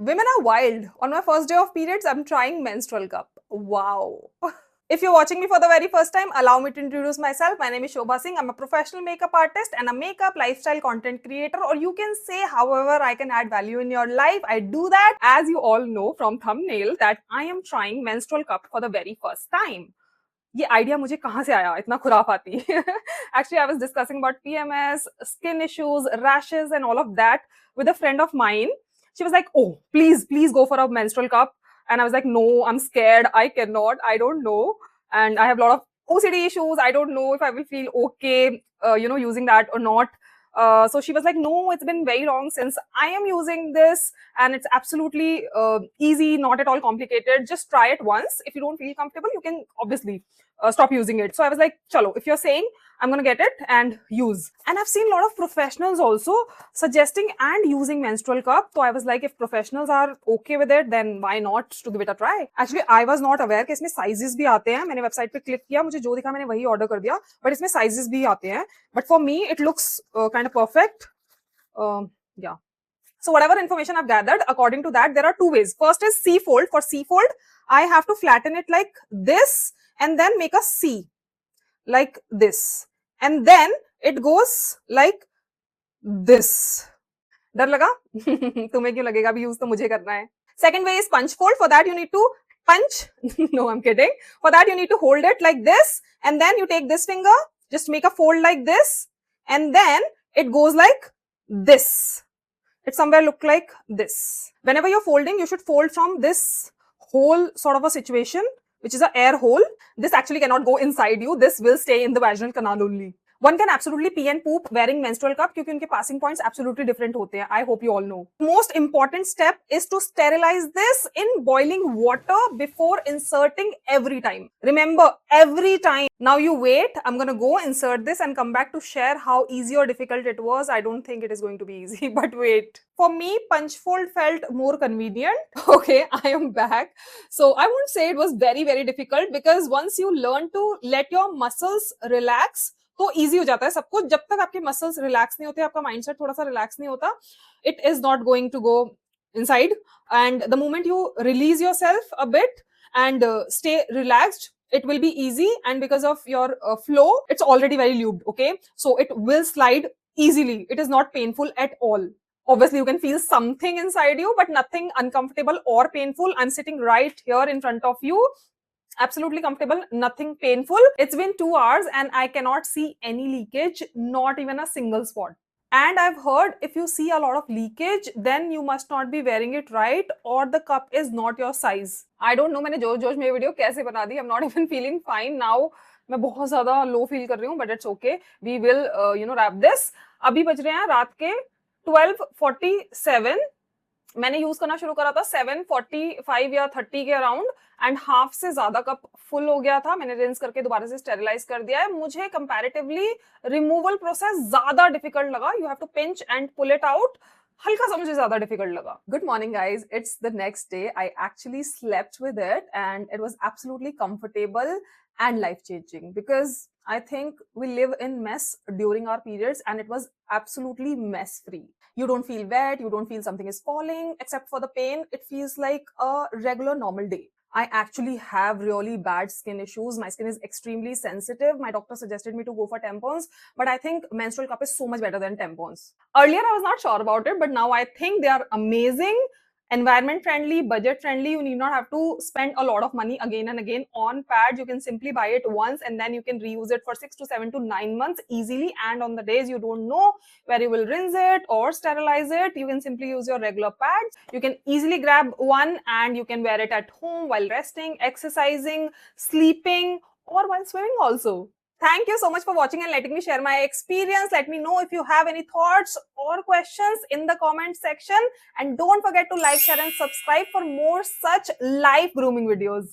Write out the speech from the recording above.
Women are wild. On my first day of periods, I'm trying menstrual cup. Wow. If you're watching me for the very first time, allow me to introduce myself. My name is Shobha Singh. I'm a professional makeup artist and a makeup lifestyle content creator, or you can say however I can add value in your life. I do that, as you all know from thumbnail, that I am trying menstrual cup for the very first time. ये idea मुझे कहाँ से आया इतना खुराफाती actually I was discussing about PMS skin issues rashes and all of that with a friend of mine. She was like, oh, please go for a menstrual cup. And I was like, no, I'm scared, I cannot, I don't know, and I have a lot of OCD issues. I don't know if I will feel okay using that or not. So she was like, no, it's been very long since I am using this, and it's absolutely easy, not at all complicated. Just try it once. If you don't feel comfortable, you can obviously stop using it. So I was like, chalo, if you're saying, I'm going to get it and use. And I've seen a lot of professionals also suggesting and using menstrual cup. So I was like, if professionals are okay with it, then why not to give it a try? Actually, I was not aware कि इसमें sizes भी आते हैं. मैंने website पे click किया, मुझे जो दिखा मैंने वही order कर दिया. But इसमें sizes भी आते हैं. But for me, it looks kind of perfect. Yeah. So whatever information I've gathered, according to that, there are two ways. First is C-fold. For C-fold, I have to flatten it like this and then make a C like this. And then it goes like this. डर लगा? तुम्हें क्यों लगेगा? अभी use तो मुझे करना है. Second way is punch fold. For that you need to punch. No, I'm kidding. For that you need to hold it like this, and then you take this finger, just make a fold like this, and then it goes like this. It somewhere look like this. Whenever you're folding, you should fold from this hole sort of a situation, which is an air hole. This actually cannot go inside you. This will stay in the vaginal canal only. One can absolutely pee and poop wearing menstrual cup क्योंकि उनके passing points absolutely different होते हैं. I hope you all know. Most important step is to sterilize this in boiling water before inserting every time. Remember, every time. Now you wait. I'm gonna go insert this and come back to share how easy or difficult it was. I don't think it is going to be easy, but wait. For me, punch fold felt more convenient. Okay, I am back. So I won't say it was very, very difficult because once you learn to let your muscles relax, तो easy हो जाता है सब कुछ. जब तक आपके muscles relax नहीं होते, आपका माइंडसेट थोड़ा सा रिलैक्स नहीं होता, it is not going to go inside. And the moment you release yourself a bit and stay relaxed, it will be easy. And because of your flow, it's already very lubed, okay, so it will slide easily. It is not painful at all. Obviously you can feel something inside you, but nothing uncomfortable or painful. I'm sitting right here in front of you, absolutely comfortable, nothing painful. It's been 2 hours and I cannot see any leakage, not even a single spot. And I've heard if you see a lot of leakage, then you must not be wearing it right, or the cup is not your size. I don't know मैंने जोश में video कैसे बना दी. I'm not even feeling fine now. मैं बहुत ज्यादा low feel कर रही हूँ, but it's okay. We will wrap this. अभी बज रहे हैं रात के 12:47. मैंने यूज करना शुरू करा था 7:45 या 30 के अराउंड, एंड हाफ से ज्यादा कप फुल हो गया था. मैंने रिंस करके दोबारा से स्टेरिलाइज कर दिया है. मुझे कंपैरेटिवली रिमूवल प्रोसेस ज्यादा डिफिकल्ट लगा. You have to pinch and pull it out. हल्का सा मुझे ज्यादा डिफिकल्ट लगा. Good morning guys, it's the next day. I actually slept with it and it was absolutely comfortable and life changing, because I think we live in mess during our periods, and it was absolutely mess free. You don't feel wet, you don't feel something is falling. Except for the pain, it feels like a regular normal day. I actually have really bad skin issues. My skin is extremely sensitive. My doctor suggested me to go for tampons, but I think menstrual cup is so much better than tampons. Earlier I was not sure about it, but now I think they are amazing. Environment friendly, budget friendly. You need not have to spend a lot of money again and again on pads. You can simply buy it once and then you can reuse it for 6 to 7 to 9 months easily. And on the days you don't know where you will rinse it or sterilize it, you can simply use your regular pads. You can easily grab one and you can wear it at home while resting, exercising, sleeping, or while swimming also. Thank you so much for watching and letting me share my experience. Let me know if you have any thoughts or questions in the comment section. And don't forget to like, share and subscribe for more such life grooming videos.